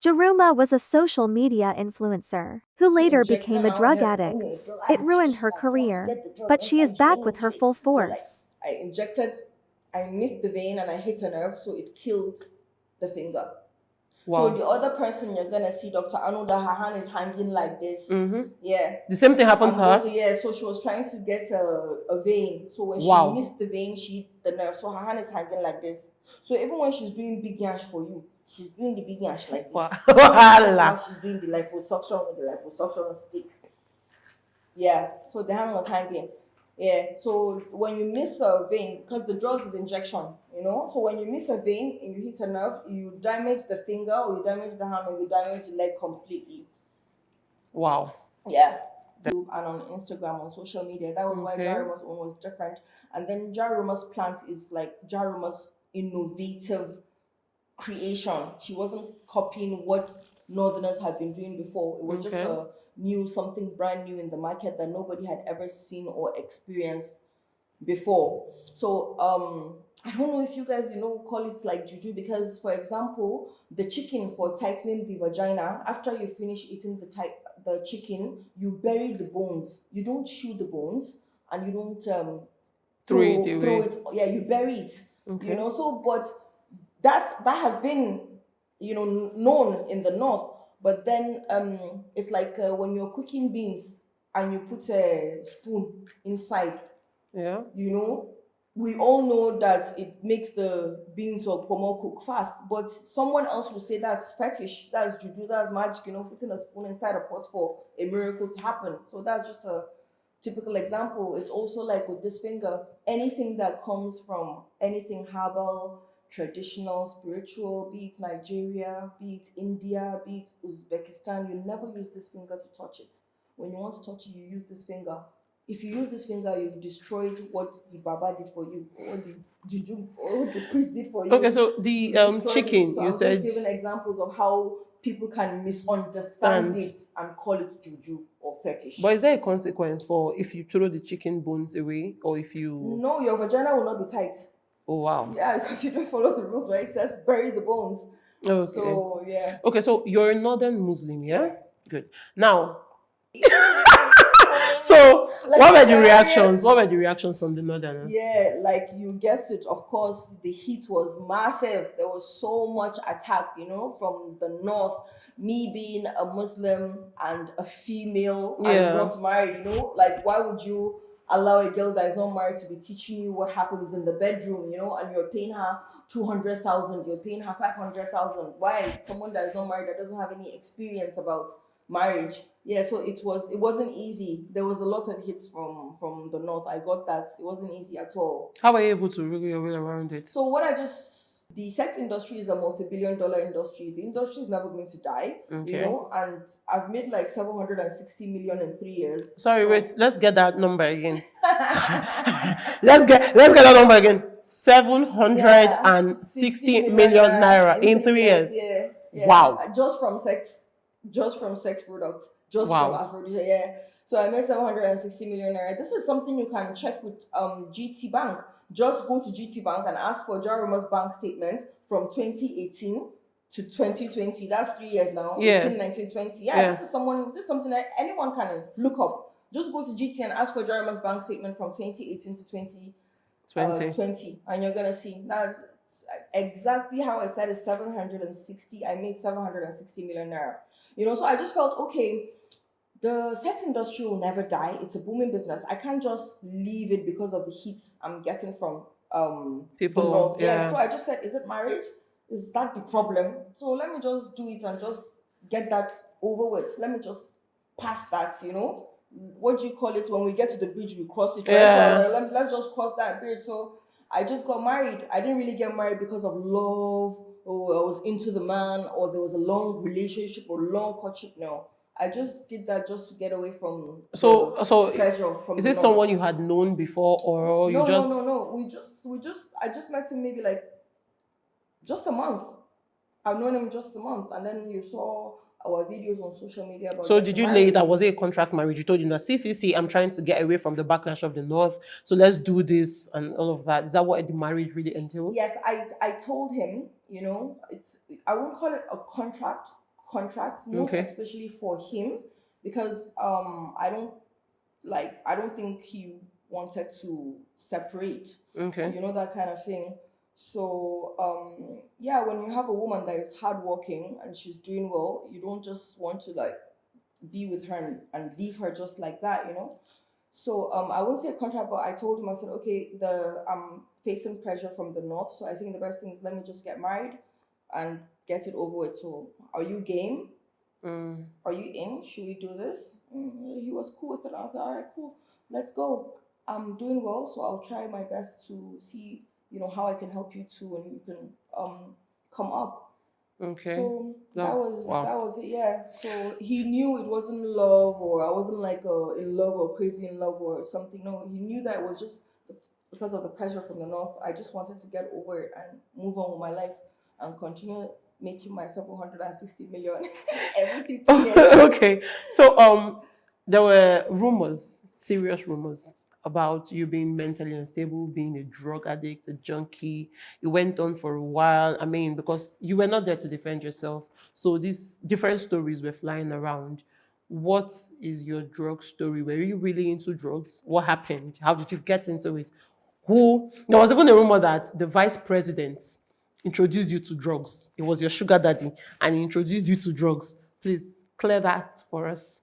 Jaruma was a social media influencer who later Inject became them a out drug here. addict. Oh, girl, It I ruined just her like want to career, get the drug but she is inside back with vein. her full So like force. I injected, I missed the vein and I hit a nerve, so it killed the finger. So the Wow. other person you're gonna see, Dr. Anuda, her hand is hanging like this. Mm-hmm. Yeah. The same thing happened I'm to going her. to, yeah, so she was trying to get a vein. So when she Wow. missed the vein, she hit the nerve. So her hand is hanging like this. So even when she's doing big yash for you, she's doing the big yash like this. That's how she's doing the liposuction with the liposuction stick. Yeah, so the hand was hanging. Yeah, so when you miss a vein, because the drug is injection, so when you miss a vein and you hit a nerve, you damage the finger or you damage the hand or you damage the leg completely. Wow. Yeah. And on Instagram, on social media. That was why Okay. Jaruma's one was different. And then Jaruma's plant is like Jaruma's innovative creation. She wasn't copying what Northerners had been doing before. It was just Okay. something brand new in the market that nobody had ever seen or experienced before. So I don't know if you guys call it like juju, because for example the chicken, for tightening the vagina, after you finish eating the chicken, you bury the bones. You don't chew the bones and you don't Throw it away. Yeah, you bury it. Okay. So but that has been known in the north. But then it's like when you're cooking beans and you put a spoon inside, Yeah. we all know that it makes the beans or pomo cook fast, but someone else will say that's fetish, that's juju, that's magic, putting a spoon inside a pot for a miracle to happen. So that's just a typical example. It's also like with this finger, anything that comes from anything herbal, traditional, spiritual, be it Nigeria, be it India, be it Uzbekistan, you never use this finger to touch it. When you want to touch it, you use this finger. If you use this finger, you've destroyed what the Baba did for you, or what the Juju, or what the priest did for you. Okay, so the chicken, So you I'm said. just giving examples of how people can misunderstand it and call it Juju or fetish. But is there a consequence for if you throw the chicken bones away, or if you? No, your vagina will not be tight. Oh wow. Yeah, because you don't follow the rules, right? It says bury the bones. Okay. So yeah. Okay, so you're a northern Muslim, yeah? Good. Now, so what were the reactions? What were the reactions from the northerners? Yeah, like you guessed it. Of course, the heat was massive. There was so much attack, from the north. Me being a Muslim and a female and not married, like why would you allow a girl that is not married to be teaching you what happens in the bedroom, and you're paying her 200,000, you're paying her 500,000. Why? Someone that is not married, that doesn't have any experience about marriage. Yeah, so it wasn't easy. There was a lot of hits from the north. I got that. It wasn't easy at all. How were you able to wriggle your way around it? So the sex industry is a multi-billion-dollar industry. The industry is never going to die, and I've made like 760 million in 3 years. Sorry, wait, let's get that number again. let's get that number again. 760 million naira in 3 years. Yeah. Wow. Just from sex products, from Aphrodite. Yeah. So I made 760 million naira. This is something you can check with GT Bank. Just go to GT Bank and ask for Jaruma's bank statement from 2018 to 2020. That's 3 years now. Yeah. 18, 19, 20. Yeah. This is something that anyone can look up. Just go to GT and ask for Jaruma's bank statement from 2018 to 2020, and you're gonna see that's exactly how I said it. 760. I made 760 million naira. So I just felt, okay, the sex industry will never die. It's a booming business. I can't just leave it because of the hits I'm getting from people. The north. Yeah. So I just said, is it marriage? Is that the problem? So let me just do it and just get that over with. Let me just pass that, What do you call it? When we get to the bridge, we cross it, right? Yeah. So let's just cross that bridge. So I just got married. I didn't really get married because of love, or I was into the man, or there was a long relationship or long courtship. No. I just did that just to get away from so pressure from. Is this someone you had known before, or you just? No. I just met him maybe like just a month. I've known him just a month, and then you saw our videos on social media about. So did you lay that? Was it a contract marriage? You told him that, see, I'm trying to get away from the backlash of the north, so let's do this and all of that. Is that what the marriage really entailed? Yes, I told him, I won't call it a contract, contract, most Okay. especially for him, because I don't think he wanted to separate, Okay. you know, that kind of thing. So yeah, when you have a woman that is hardworking and she's doing well, you don't just want to like be with her and leave her just like that, you know. So I won't say a contract, but I told him, I said, okay, the I'm facing pressure from the north, so I think the best thing is let me just get married and get it over with. So are you game? Mm. Are you in? Should we do this? He was cool with it. I was like, all right, cool, let's go. I'm doing well, so I'll try my best to see, you know, how I can help you too, and you can come up. Okay. So Wow. that was it, yeah. So he knew it wasn't love, or I wasn't like in love or crazy in love or something. No, he knew that it was just because of the pressure from the north. I just wanted to get over it and move on with my life and continue making myself 160 million every 3 years. Okay. So there were rumors, serious rumors about you being mentally unstable, being a drug addict, a junkie. It went on for a while. I mean, because you were not there to defend yourself. So these different stories were flying around. What is your drug story? Were you really into drugs? What happened? How did you get into it? Who There was even a rumor that the vice president introduced you to drugs. It was your sugar daddy and he introduced you to drugs. Please clear that for us.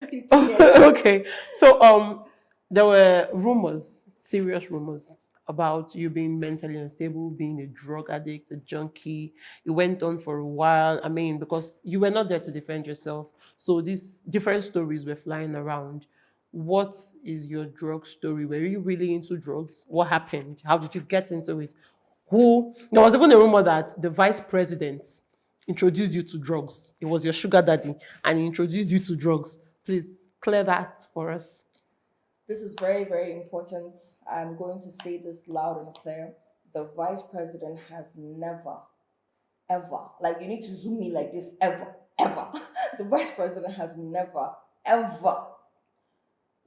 3 years. Okay. So there were rumors, serious rumors about you being mentally unstable, being a drug addict, a junkie. It went on for a while. I mean, because you were not there to defend yourself. So these different stories were flying around. What is your drug story? Were you really into drugs? What happened? How did you get into it? There was even a rumor that the vice president introduced you to drugs. It was your sugar daddy and he introduced you to drugs. Please clear that for us. This is very, very important. I'm going to say this loud and clear. The vice president has never, ever, like you need to zoom me like this, ever, ever. The vice president has never, ever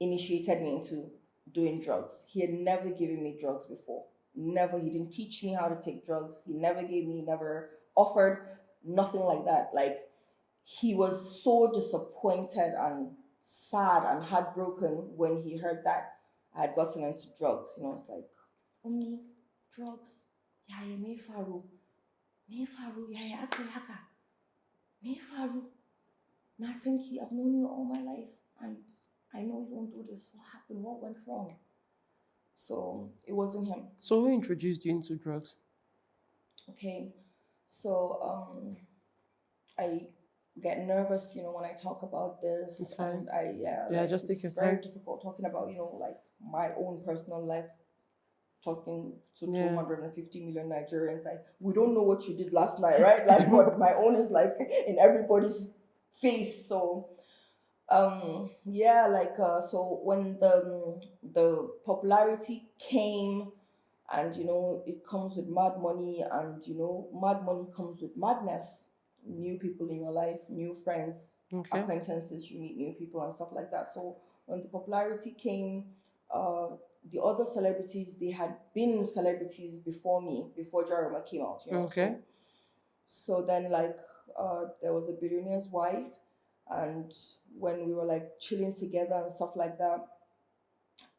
initiated me into doing drugs. He had never given me drugs before. Never. He didn't teach me how to take drugs. He never gave me, never offered, nothing like that. Like he was so disappointed and sad and heartbroken when he heard that I had gotten into drugs. You know, it's like, only drugs. Yeah, yeah, me faru, yeah, yeah, haka. Me faru. Nasenki, I've known you all my life, and I know you don't do this. What happened? What went wrong? So it wasn't him. So, who introduced you into drugs? Okay. So I get nervous, you know, when I talk about this, It's fine. and I Yeah, like just take your it's very time. difficult talking about, you know, like my own personal life, talking to Yeah. 250 million Nigerians. Like we don't know what you did last night, right? Like, but my own is like in everybody's face. So yeah, like so when the popularity came, and you know it comes with mad money, and you know mad money comes with madness, new people in your life, new friends, Okay. acquaintances, you meet new people and stuff like that. So when the popularity came, uh the other celebrities, they had been celebrities before me, before Jaruma came out, you know. Okay. So then like there was a billionaire's wife, and when we were like chilling together and stuff like that,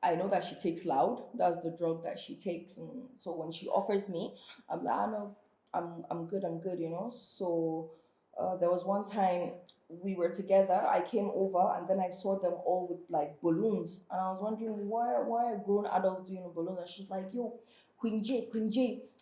I know that she takes loud. That's the drug that she takes, and so when she offers me, I'm like, I know, I'm good, you know. So there was one time we were together. I came over, and then I saw them all with like balloons, and I was wondering why are grown adults doing balloons? And she's like, yo, Queen J.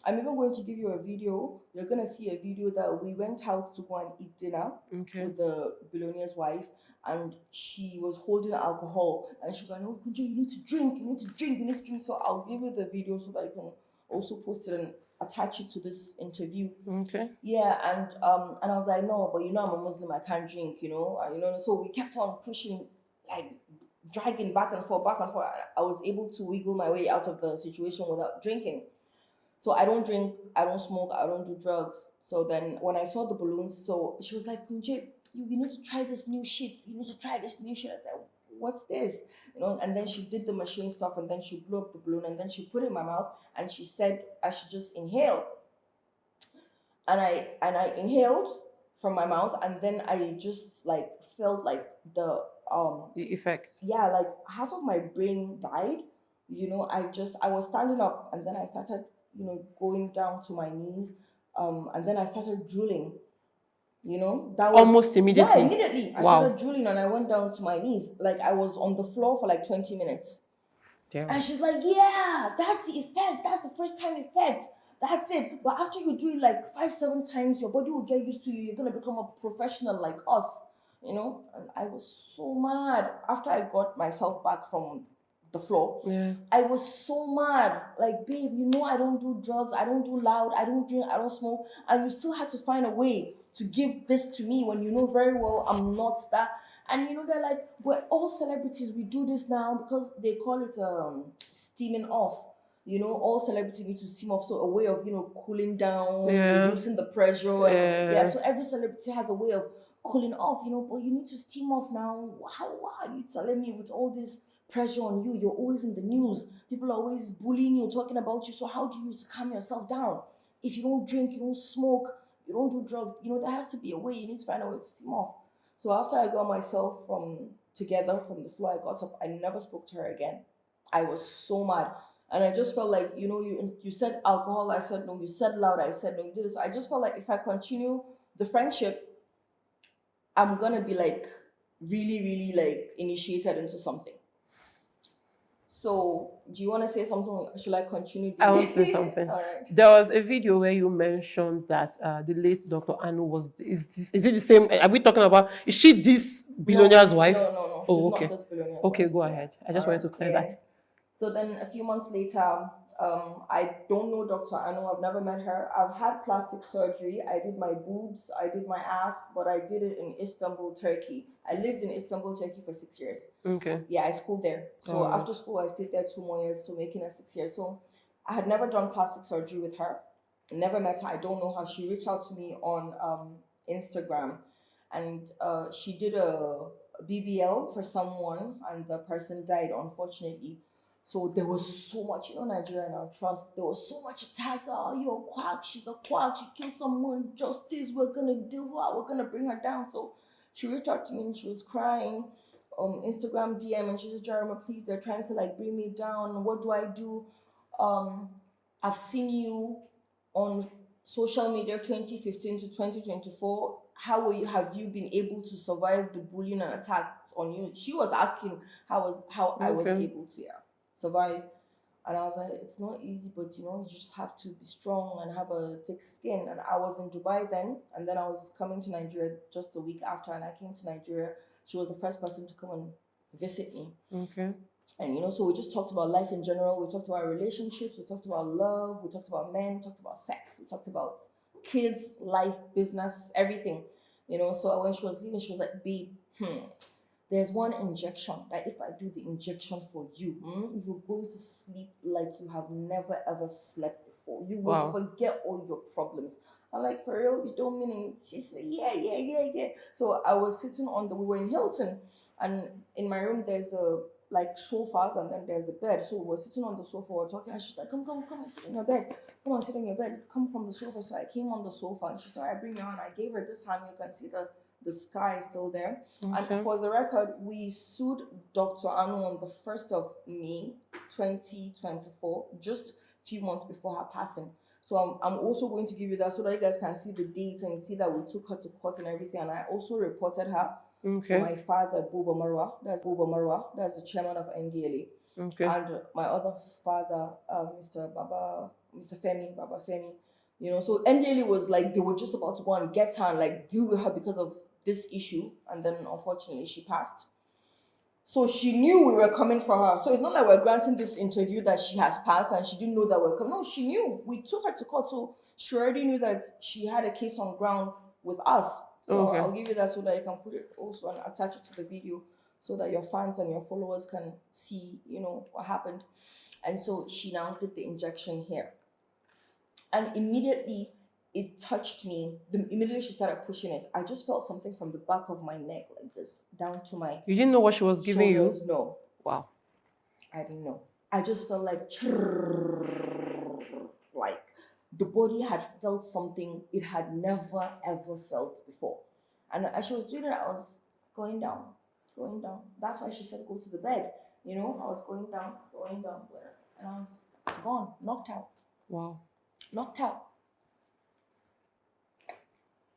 I'm even going to give you a video. You're gonna see a video that we went out to go and eat dinner Okay. with the billionaire's wife, and she was holding alcohol, and she was like, "Oh, Kunje, you need to drink, you need to drink, you need to drink." So I'll give you the video so that you can also post it and attach it to this interview. Okay. Yeah, and I was like, "No, but you know I'm a Muslim, I can't drink, you know." You know, so we kept on pushing, like dragging back and forth, back and forth. I was able to wiggle my way out of the situation without drinking. So I don't drink, I don't smoke, I don't do drugs. So then when I saw the balloons, so she was like, Kunje, you need to try this new shit. You need to try this new shit. I said, what's this? You know, and then she did the machine stuff, and then she blew up the balloon, and then she put it in my mouth, and she said I should just inhale. And I inhaled, from my mouth, and then I just like felt like The effect. yeah, like half of my brain died. I was standing up, and then I started, going down to my knees, and then I started drooling. That was, Almost yeah, immediately. immediately I Wow. started drooling, and I went down to my knees. Like I was on the floor for like 20 minutes. Damn. And she's like, yeah, that's the effect. That's the first time effect. That's it. But after you do it like 5, 7 times, your body will get used to you. You're gonna become a professional like us, And I was so mad after I got myself back from the floor. Yeah. I was so mad. Like, babe, I don't do drugs. I don't do loud. I don't drink. I don't smoke. And you still had to find a way to give this to me when you know very well I'm not that. And they're like, we're all celebrities. We do this now because they call it steaming off. All celebrities need to steam off. So a way of, cooling down, Yeah. reducing the pressure. And, Yes. so every celebrity has a way of cooling off, but you need to steam off now. Why are you telling me with all this pressure on you? You're always in the news. People are always bullying you, talking about you. So how do you use to calm yourself down? If you don't drink, you don't smoke, you don't do drugs, there has to be a way. You need to find a way to steam off. So after I got myself together from the floor, I got up. I never spoke to her again. I was so mad. And I just felt like, you said alcohol, I said no. You said loud, I said no. You did this. I just felt like if I continue the friendship, I'm gonna be like really, really like initiated into something. So, do you want to say something? Should I continue? I want to say something. All right. There was a video where you mentioned that the late Dr. Anu was. Is it the same? Are we talking about? Is she this billionaire's wife? No. Oh, She's okay. not this billionaire's Okay, wife. go ahead. I just wanted to clear that. So then a few months later, I don't know Dr. Anu. I've never met her. I've had plastic surgery. I did my boobs. I did my ass, but I did it in Istanbul, Turkey. I lived in Istanbul, Turkey for 6 years. Okay. Yeah, I schooled there. So after school, I stayed there 2 more years, so making it 6 years. So I had never done plastic surgery with her. Never met her. I don't know her. She reached out to me on Instagram, and she did a BBL for someone, and the person died, unfortunately. So there was so much, Nigeria now, trust. There was so much attacks. Oh, you're a quack. She's a quack. She killed someone. Justice. We're going to do what? We're going to bring her down. So she reached out to me and she was crying. Instagram DM, and she said, Jaruma, please, they're trying to like bring me down. What do I do? I've seen you on social media 2015 to 2024. How have you been able to survive the bullying and attacks on you? She was asking how I was able to survive. And I was like, it's not easy, but you just have to be strong and have a thick skin. And I was in Dubai then, and then I was coming to Nigeria just a week after, and I came to Nigeria. She was the first person to come and visit me. Okay. And so we just talked about life in general. We talked about relationships. We talked about love. We talked about men. We talked about sex. We talked about kids, life, business, everything. So when she was leaving, she was like, babe, there's one injection that if I do the injection for you, you're going to sleep like you have never ever slept before. You will forget all your problems. I'm like, for real, you don't mean it? She said, yeah. So I was sitting we were in Hilton, and in my room there's like sofas, and then there's the bed. So we're sitting on the sofa, we're talking, and she's like, come and sit in your bed. Come on, sit on your bed. Come from the sofa. So I came on the sofa, and she said, I bring you on. I gave her this hand. You can see the sky is still there. Okay. And for the record, we sued Dr. Anu on the 1st of May 2024, just a few months before her passing. So I'm also going to give you that so that you guys can see the dates and see that we took her to court and everything. And I also reported her to my father, Buba Marwa. That's the chairman of NDLA. Okay. And my other father, Mr. Femi, Baba Femi. So NDLA was like, they were just about to go and get her and like deal with her because of this issue. And then unfortunately she passed. So she knew we were coming for her. So it's not like we're granting this interview that she has passed and she didn't know that we're coming. No, she knew. We took her to court, so she already knew that she had a case on ground with us. So I'll give you that so that you can put it also and attach it to the video so that your fans and your followers can see, what happened. And so she now did the injection here. And immediately it touched me. Immediately she started pushing it. I just felt something from the back of my neck like this down to my You didn't know what she was giving shoulders. you? No. Wow. I didn't know. I just felt like the body had felt something it had never ever felt before. And as she was doing it, I was going down, going down. That's why she said go to the bed. You know, I was going down, and I was gone, knocked out. Wow. Knocked out.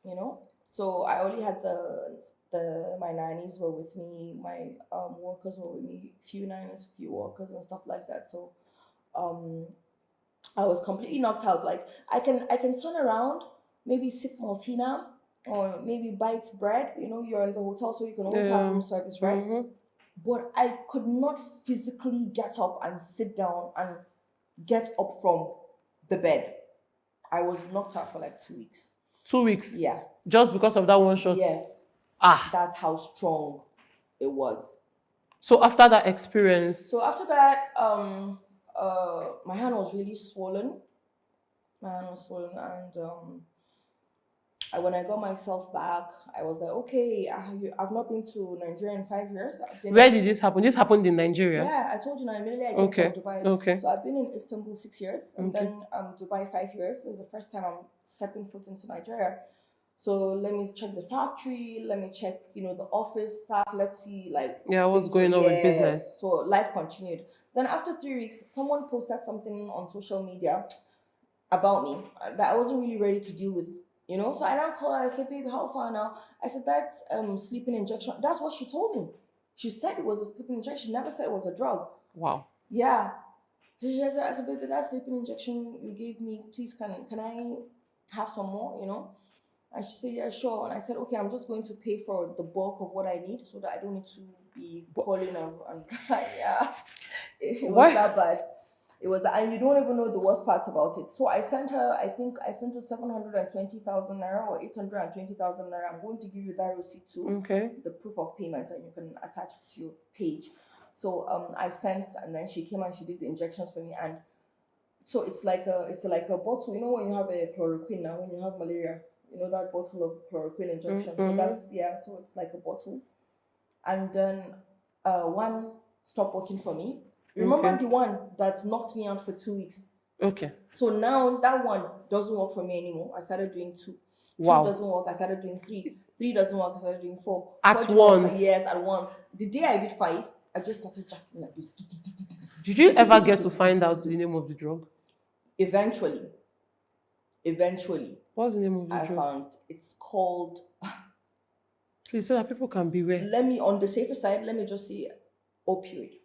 You know, so I only had the my nannies were with me, my workers were with me, few nannies, few workers and stuff like that. So um I was completely knocked out. Like I can turn around, maybe sip Maltina or maybe bite bread. You know, you're in the hotel, so you can always have Yeah. room service, right? Mm-hmm. But I could not physically get up and sit down and get up from the bed. I was knocked out for like 2 weeks. 2 weeks. Yeah. Just because of that one shot. Yes. Ah. That's how strong it was. So after that experience, So after that, my hand was really swollen. My hand was swollen, and when I got myself back, I was like, okay, I've not been to Nigeria in 5 years. where did this happen? This happened in Nigeria. Yeah, I told you now. Immediately I came Okay. from Dubai. Okay. So I've been in Istanbul 6 years, and Okay. then Dubai 5 years. This is the first time I'm stepping foot into Nigeria. So let me check the factory. Let me check, the office staff. Let's see, like, Yeah, what's things going on with yes. business? So life continued. Then after 3 weeks, someone posted something on social media about me that I wasn't really ready to deal with. So I now call her. I said, "Baby, how far now?" I said, "That's sleeping injection." That's what she told me. She said it was a sleeping injection. She never said it was a drug. Wow. Yeah. So she said, "I said, baby, that sleeping injection you gave me, please, can I have some more?" And she said, "Yeah, sure." And I said, "Okay, I'm just going to pay for the bulk of what I need so that I don't need to be calling and yeah." It was What? that bad. It was that, and you don't even know the worst parts about it. So I sent her, I think I sent her 720,000 naira or 820,000 naira. I'm going to give you that receipt too. Okay. The proof of payment, and you can attach it to your page. So I sent, and then she came and she did the injections for me. And so it's like a bottle. You know when you have a chloroquine now, when you have malaria, that bottle of chloroquine injection. So that's so it's like a bottle. And then one stopped working for me. Remember the one that knocked me out for 2 weeks? Okay. So now that one doesn't work for me anymore. I started doing two. Wow. 2 doesn't work. I started doing 3. 3 doesn't work. I started doing 4. At once? Yes, at once. The day I did 5, I just started jacking like this. Did you ever get to find out the name of the drug? Eventually. What's the name of the I drug? found it's called. Please, so that people can beware. On the safer side, let me just say opioid.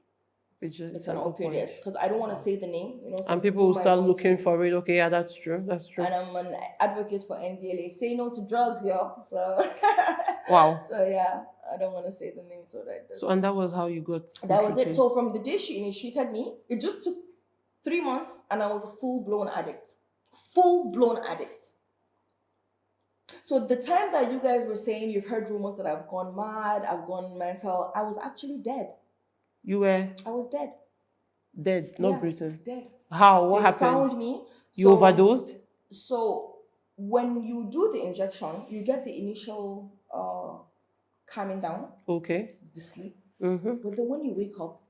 It's an opioid, yes, because I don't want to say the name, and people will start looking for it. Okay, yeah, that's true. And I'm an advocate for NDLA. Say no to drugs, yo. So wow. So yeah, I don't want to say the name so that. So and that was how you got. That was it. So from the day she initiated me, it just took 3 months, and I was a full-blown addict. So the time that you guys were saying you've heard rumors that I've gone mad, I've gone mental, I was actually dead. You were? I was dead. Dead, not breathing. Dead. How? What happened? They found me. You overdosed? So when you do the injection, you get the initial calming down. Okay. The sleep. Mm-hmm. But then when you wake up,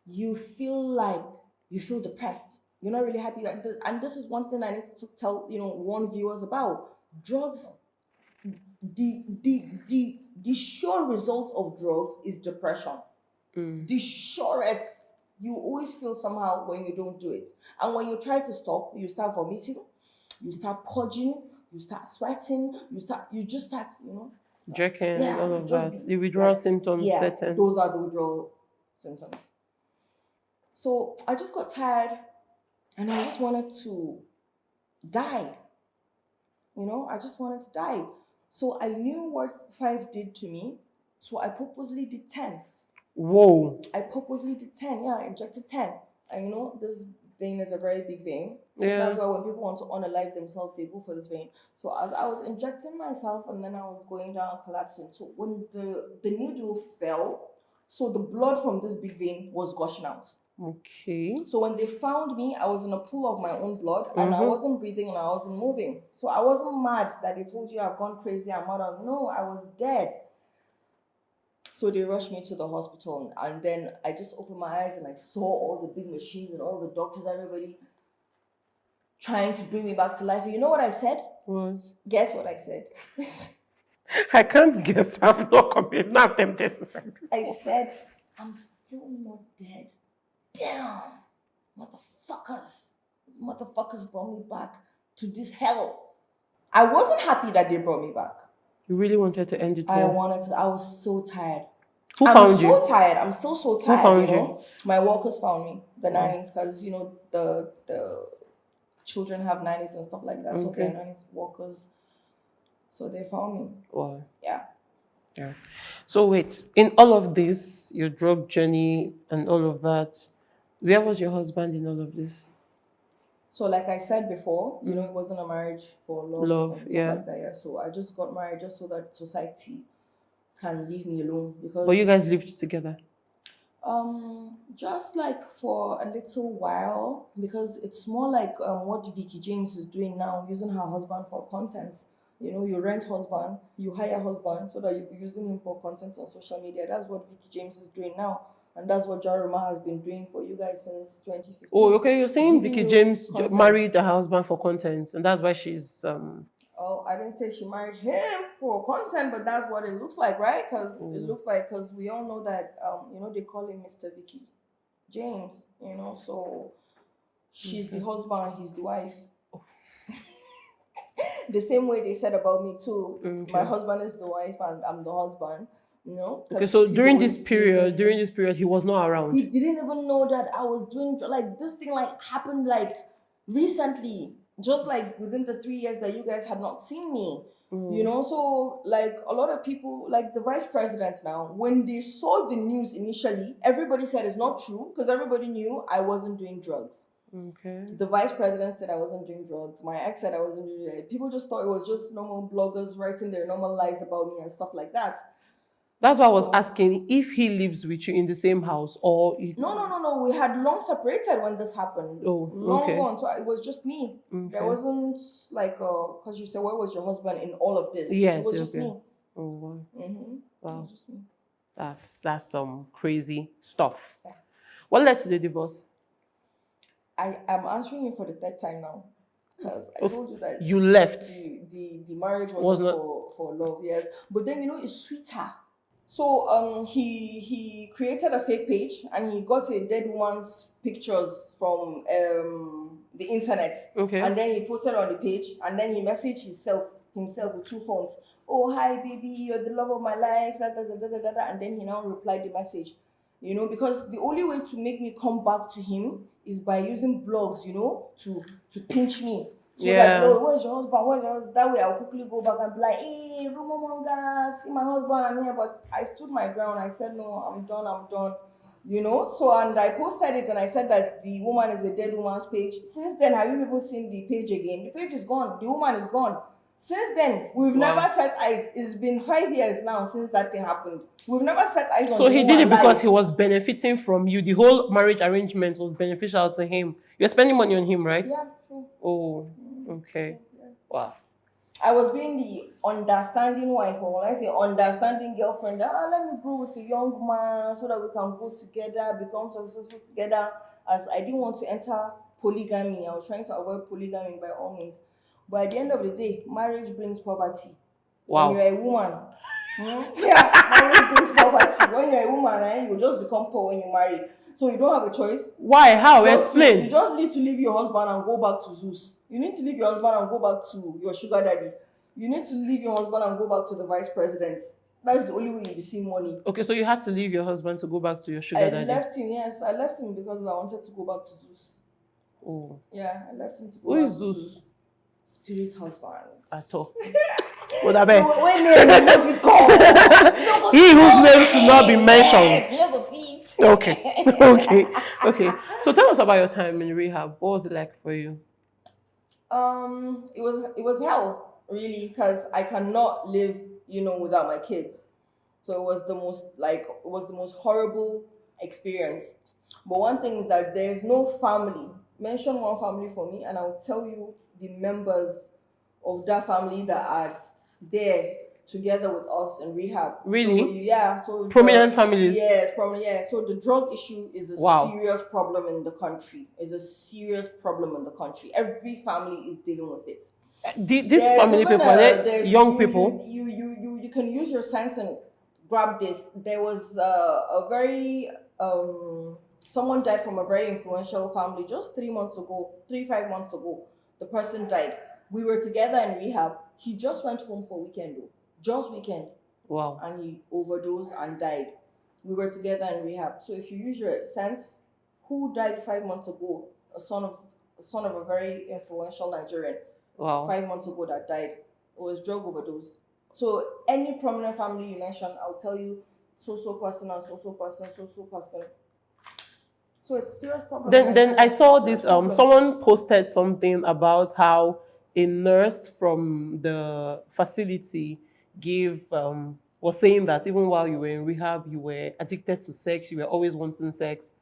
you feel depressed. You're not really happy. And this is one thing I need to warn viewers about. Drugs, the sure result of drugs is depression. The surest. You always feel somehow when you don't do it. And when you try to stop, you start vomiting, you start purging, you start sweating, you just start, jerking, all of that. The withdrawal symptoms set in. Those are the withdrawal symptoms. So I just got tired, and I just wanted to die. I just wanted to die. So I knew what 5 did to me, so I purposely did 10. Whoa. I purposely did 10. Yeah, I injected 10. And this vein is a very big vein. So that's why when people want to unalive themselves, they go for this vein. So as I was injecting myself, and then I was going down, collapsing. So when the needle fell, so the blood from this big vein was gushing out. Okay. So when they found me, I was in a pool of my own blood, and I wasn't breathing, and I wasn't moving. So I wasn't mad that they told you I've gone crazy, I'm mad. No, I was dead. So they rushed me to the hospital, and then I just opened my eyes and I saw all the big machines and all the doctors, everybody. trying to bring me back to life. And you know what I said? What? Guess what I said? I can't guess. I'm not coming. Now I'm tempted to say. I said, I'm still not dead. Damn, motherfuckers. These motherfuckers brought me back to this hell. I wasn't happy that they brought me back. You really wanted to end it I all. wanted to. I was so tired. Who I'm found so you? tired. I'm still so tired. found you know, my workers found me, the nannies, because you know the children have nannies and stuff like that. So Okay. they're nannies, workers. So they found me. Wow. Yeah. Yeah. So wait, in all of this, your drug journey and all of that, where was your husband in all of this? So like I said before, you know, it wasn't a marriage for love and stuff yeah. like that. Yeah. So I just got married just so that society can leave me alone, because But you guys lived together. just like for a little while, because it's more like what Vicky James is doing now, using her husband for content. You know, you rent husband, you hire husband so that you be using him for content on social media. That's what Vicky James is doing now, and that's what Jaruma has been doing for you guys since 2015. Oh, okay. You're saying Giving Vicky you James content. married her husband for content, and that's why she's Oh, I didn't say she married him for content, but that's what it looks like, right? Because it looks like, because we all know that, you know, they call him Mr. Vicky James, you know, so she's the husband, he's the wife. The same way they said about me too. Okay. My husband is the wife and I'm the husband, you know. Okay, so he's during always this period, using- he was not around. he didn't even know that I was doing, like, this thing like happened like recently, just like within the 3 years that you guys had not seen me, you know. So like a lot of people, like the vice president now, when they saw the news initially, everybody said it's not true, because everybody knew I wasn't doing drugs. Okay. The vice president said I wasn't doing drugs. My ex said I wasn't doing it. People just thought it was just normal bloggers writing their normal lies about me and stuff like that. That's why I was asking if he lives with you in the same house or if... No. We had long separated when this happened. Oh, long okay. gone. So it was just me. Okay. There wasn't like because you said, where was your husband in all of this? Yes, it was just me. Oh wow. Wow. It was just me. That's some crazy stuff. Yeah. What led to the divorce? I am answering you for the third time now, because I told you that you left. The marriage was not for love, yes. But then, you know, it's sweeter. So he created a fake page and he got a dead woman's pictures from the internet. Okay. And then he posted on the page, and then he messaged himself with 2 phones. Oh, hi baby, you're the love of my life, da, da, da, da, da, da. And then he now replied the message. You know, because the only way to make me come back to him is by using blogs, you know, to pinch me. So like, oh, where's your husband? Where's your husband? That way I'll quickly go back and be like, hey, Rumo Manga, see my husband, I'm here. But I stood my ground. I said, no, I'm done. You know, so, and I posted it and I said that the woman is a dead woman's page. Since then, have you people seen the page again? The page is gone. The woman is gone. Since then, we've never set eyes. It's been 5 years now since that thing happened. We've never set eyes on. So he did it because he was benefiting from you. The whole marriage arrangement was beneficial to him. You're spending money on him, right? Yeah, true. Oh, okay. True, yeah. Wow. I was being the understanding wife, or when I say understanding girlfriend, let me grow with a young man so that we can go together, become successful together. As I didn't want to enter polygamy, I was trying to avoid polygamy by all means. But at the end of the day, marriage brings poverty. Wow. When you're a woman, marriage brings poverty. When you're a woman, you just become poor when you marry. So you don't have a choice. Why? How? Explain. You just need to leave your husband and go back to Zeus. You need to leave your husband and go back to your sugar daddy. You need to leave your husband and go back to the vice president. That's the only way you'll be seeing money. Okay, so you had to leave your husband to go back to your sugar daddy. I left him, yes. I left him because I wanted to go back to Zeus. Oh. Yeah, I left him to go back to Zeus. Who is Zeus? Spirit husband. At all. Well, I bet. So, when name is not called. He whose name should not be mentioned. Okay. So tell us about your time in rehab. What was it like for you? It was hell, really, because I cannot live, without my kids. So it was the most horrible experience. But one thing is that there's no family. Mention one family for me, and I'll tell you the members of that family that are there together with us in rehab. Really? So Prominent families? Yes, prominent. Yeah. So the drug issue is a Wow. serious problem in the country. It's a serious problem in the country. Every family is dealing with it. These family people, are they young people? You can use your sense and grab this. There was a very someone died from a very influential family just 5 months ago. The person died. We were together in rehab. He just went home for weekend though. Just weekend. Wow. And he overdosed and died. We were together in rehab. So if you use your sense, who died 5 months ago? A son of a very influential Nigerian. Wow. 5 months ago that died. It was drug overdose. So any prominent family you mention, I'll tell you so person and so person. So it's a serious problem. Then I saw this someone posted something about how a nurse from the facility was saying that even while you were in rehab, you were addicted to sex, you were always wanting sex.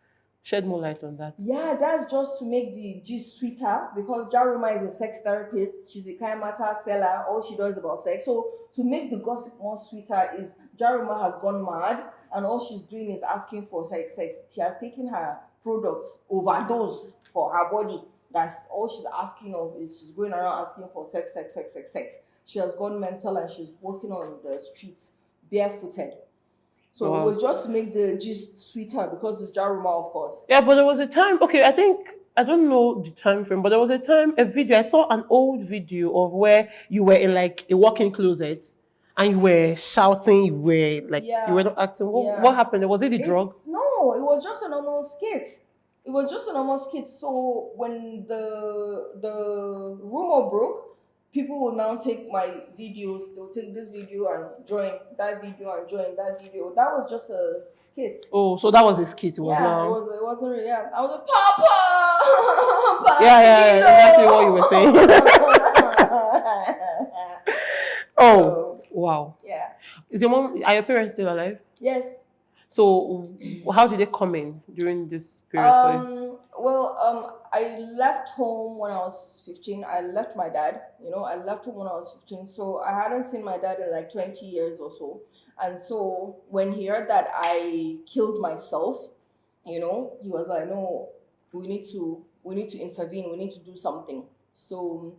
Shed more light on that. Yeah, that's just to make the gist sweeter because Jaruma is a sex therapist. She's a kind matter seller. All she does is about sex. So to make the gossip more sweeter is Jaruma has gone mad and all she's doing is asking for sex. She has taken her products overdose for her body. That's all she's asking of is she's going around asking for sex. She has gone mental and she's walking on the streets barefooted. So It was just to make the gist sweeter because it's Jaruma, of course. Yeah, but there was a time, okay, I don't know the time frame, but there was a video, I saw an old video of where you were in like a walk-in closet and you were shouting, you were not acting. What happened? Was it the drug? No, it was just a normal skit. So when the rumor broke, people will now take my videos. They'll take this video and join that video and join that video. That was just a skit. Oh, so that was a skit. It was It wasn't really. Yeah, I was like, Papa. Yeah, exactly what you were saying. Oh, wow. Yeah. Are your parents still alive? Yes. So how did they come in during this period? I left home when I was 15. I left my dad. I left home when I was 15. So I hadn't seen my dad in like 20 years or so. And so when he heard that I killed myself, he was like, no, we need to intervene. We need to do something. So,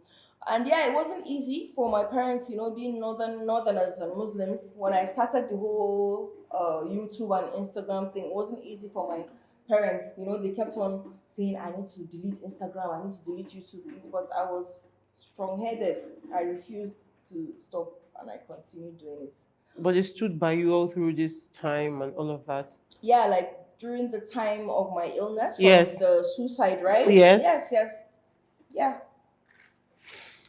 and yeah, it wasn't easy for my parents, being northerners and Muslims. When I started the whole YouTube and Instagram thing, it wasn't easy for my parents. They kept on saying, I need to delete Instagram, I need to delete YouTube, but I was strong-headed. I refused to stop and I continued doing it. But they stood by you all through this time and all of that? Yeah, like during the time of my illness, yes, the suicide, right? Yes. Yeah.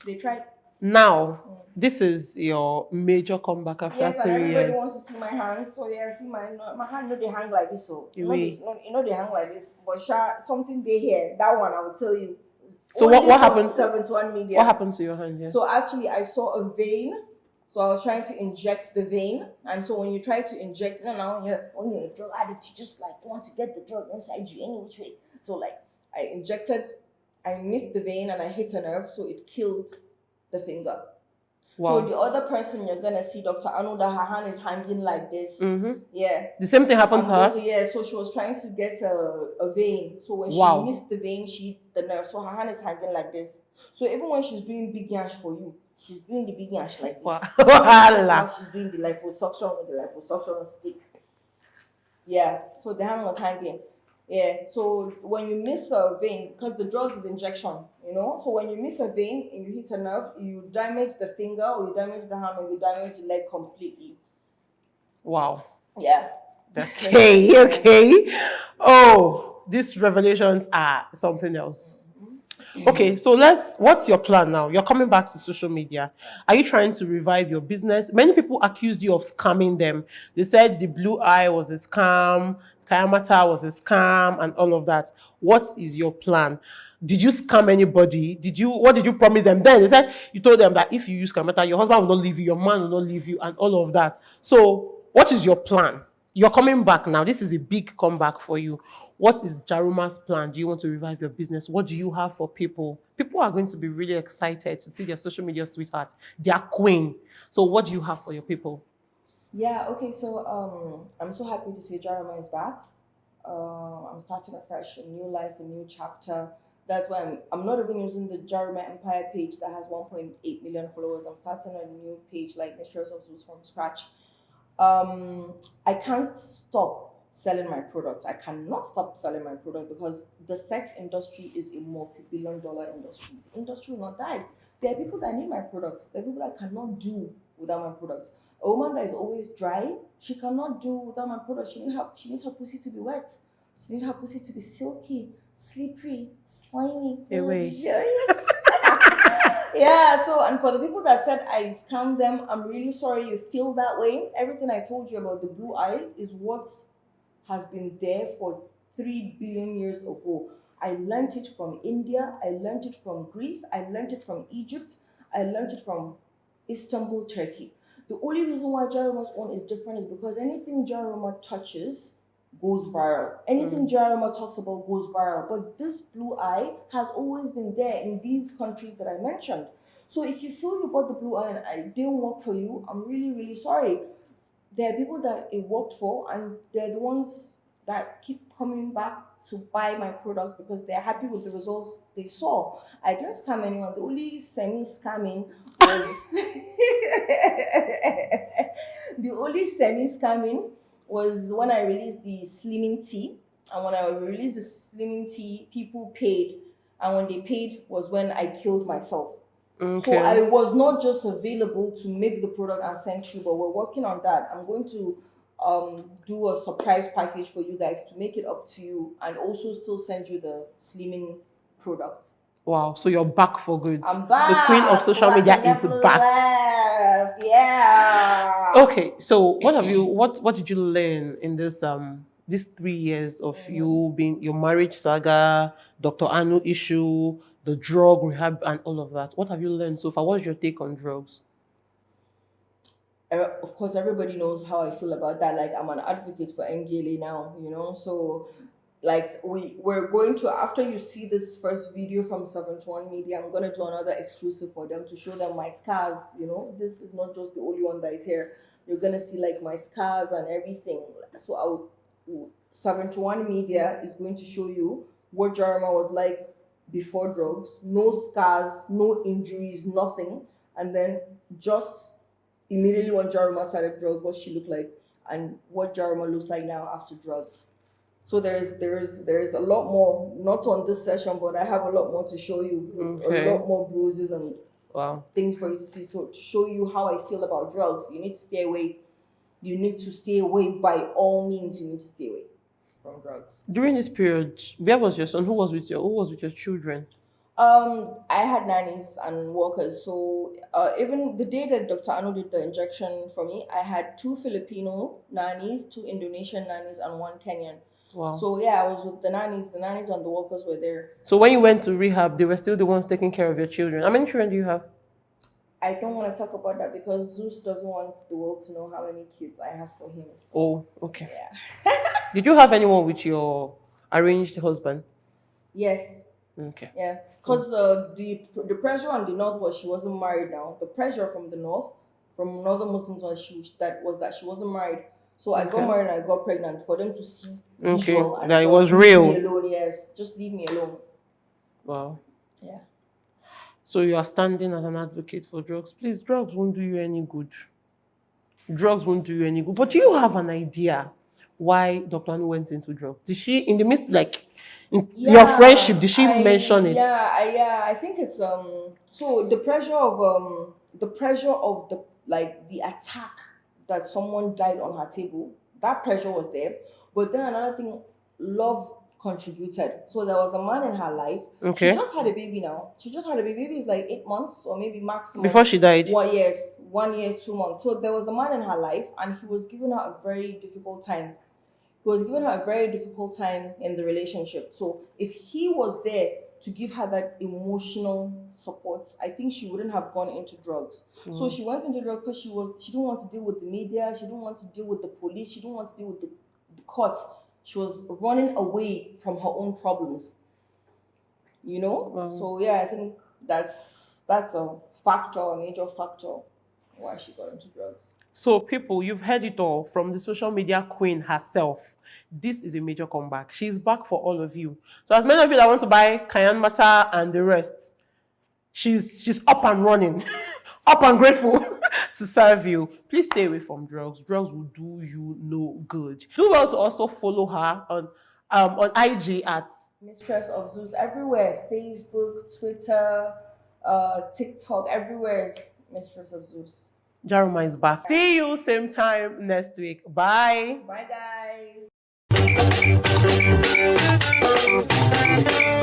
They tried. Now, this is your major comeback after 3 years. Yes, and everybody wants to see my hands. So yeah, see my hand, they hang like this. So they hang like this. But something they here. That one I will tell you. So what happened? 7-1 media. What happened to your hand? Yeah? So actually, I saw a vein. So I was trying to inject the vein, and so when you try to inject, when you're a drug addict, you just like want to get the drug inside you any which way. So like I missed the vein and I hit a nerve, so it killed the finger. Wow. So the other person you're gonna see, Dr. Anu, that her hand is hanging like this. Mm-hmm. Yeah. The same thing happened to her? So she was trying to get a vein. So when she missed the vein, she hit the nerve. So her hand is hanging like this. So even when she's doing big yash for you, she's doing the big yash like this. Wow. Now she's doing the liposuction with the liposuction stick. Yeah. So the hand was hanging. Yeah, so when you miss a vein, because the drug is injection, so when you miss a vein and you hit a nerve, you damage the finger or you damage the hand or you damage the leg completely. Wow. Yeah. Okay. Oh, these revelations are something else. Okay, so what's your plan now? You're coming back to social media. Are you trying to revive your business? Many people accused you of scamming them. They said the blue eye was a scam, Kayamata was a scam, and all of that. What is your plan? Did you scam anybody? What did you promise them? Then they said you told them that if you use Kayamata, your husband will not leave you, your man will not leave you, and all of that. So what is your plan? You're coming back now. This is a big comeback for you. what is Jaruma's plan? Do you want to revive your business? What do you have for people? People are going to be really excited to see their social media sweetheart, their queen. So what do you have for your people? Yeah, okay, so I'm so happy to see Jaruma is back. I'm starting afresh, a new life, a new chapter. That's why I'm not even using the Jaruma Empire page that has 1.8 million followers. I'm starting a new page like Mistress of Zeus from scratch. I can't stop selling my products. I cannot stop selling my product because the sex industry is a multi-billion-dollar industry. The industry will not die. There are people that need my products. There are people that cannot do without my products. A woman that is always dry, she cannot do without my products. She needs her pussy to be wet. She needs her pussy to be silky, slippery, slimy, Away. luxurious. Yeah, so and for the people that said I scammed them, I'm really sorry you feel that way. Everything I told you about the blue eye is what has been there for 3 billion years ago. I learned it from India, I learned it from Greece, I learned it from Egypt, I learned it from Istanbul, Turkey. The only reason why Jaruma's own is different is because anything Jaruma touches goes viral. Anything Jaruma talks about goes viral. But this blue eye has always been there in these countries that I mentioned. So if you feel you bought the blue eye and I didn't work for you, I'm really, really sorry. There are people that it worked for, and they're the ones that keep coming back to buy my products because they're happy with the results they saw. I didn't scam anyone. The only semi-scamming was the only semi-scamming was when I released the slimming tea. And when I released the slimming tea, people paid. And when they paid was when I killed myself. So I was not just available to make the product and send you, but we're working on that. I'm going to do a surprise package for you guys to make it up to you and also still send you the slimming product. Wow, so you're back for good. I'm back. The queen of social media is back. Left. Yeah. Okay, so what did you learn in this these 3 years of you being your marriage saga, Dr. Anu issue, the drug rehab and all of that? What have you learned so far? What's your take on drugs? Of course, everybody knows how I feel about that. Like, I'm an advocate for NDLA now, so like we're going to, after you see this first video from 71 Media, I'm going to do another exclusive for them to show them my scars. This is not just the only one that is here. You're going to see like my scars and everything. So 71 Media is going to show you what Jaruma was like before drugs. No scars, no injuries, nothing. And then just immediately when Jaruma started drugs, what she looked like, and what Jaruma looks like now after drugs. So there's a lot more, not on this session, but I have a lot more to show you. A lot more bruises and things for you to see. So to show you how I feel about drugs, you need to stay away. You need to stay away by all means. You need to stay away from drugs. During this period, where was your son? Who was with your children? I had nannies and workers. So even the day that Dr. Anu did the injection for me, I had 2 Filipino nannies, 2 Indonesian nannies, and 1 Kenyan. Wow. So yeah, I was with the nannies. The nannies and the workers were there. So when you went to rehab, they were still the ones taking care of your children. How many children do you have? I don't want to talk about that because Zeus doesn't want the world to know how many kids I have for him. So, oh, okay. Yeah. Did you have anyone with your arranged husband? Yes. Okay. Yeah, because the pressure on the north was she wasn't married now. The pressure from the north, from northern Muslims was that she wasn't married. So I got married and I got pregnant for them to see visual. And that it was real. Leave me alone, yes. Just leave me alone. Wow. Yeah. So you are standing as an advocate for drugs. Please, drugs won't do you any good. Drugs won't do you any good. But do you have an idea why Dr. Anu went into drugs? Did she, in the midst, like, your friendship, did she mention it? Yeah, I think it's so the pressure of the attack that someone died on her table, that pressure was there. But then another thing, love contributed. So there was a man in her life. Okay. She just had a baby now. She just had a baby. Maybe it's like 8 months or maybe maximum. Before she died? 1 year, 1 year, 2 months. So there was a man in her life and he was giving her a very difficult time. He was giving her a very difficult time in the relationship. So if he was there to give her that emotional support, I think she wouldn't have gone into drugs. So she went into drugs because she didn't want to deal with the media, she didn't want to deal with the police, she didn't want to deal with the courts. She was running away from her own problems. You know? Wow. So yeah, I think that's a factor, a major factor why she got into drugs. So, people, you've heard it all from the social media queen herself. This is a major comeback. She's back for all of you. So, as many of you that want to buy Cayenne Mata and the rest, she's up and running, up and grateful to serve you. Please stay away from drugs. Drugs will do you no good. Do well to also follow her on IG at Mistress of Zeus everywhere. Facebook, Twitter, TikTok, everywhere is Mistress of Zeus. Jaruma is back. See you same time next week. Bye. Bye, guys.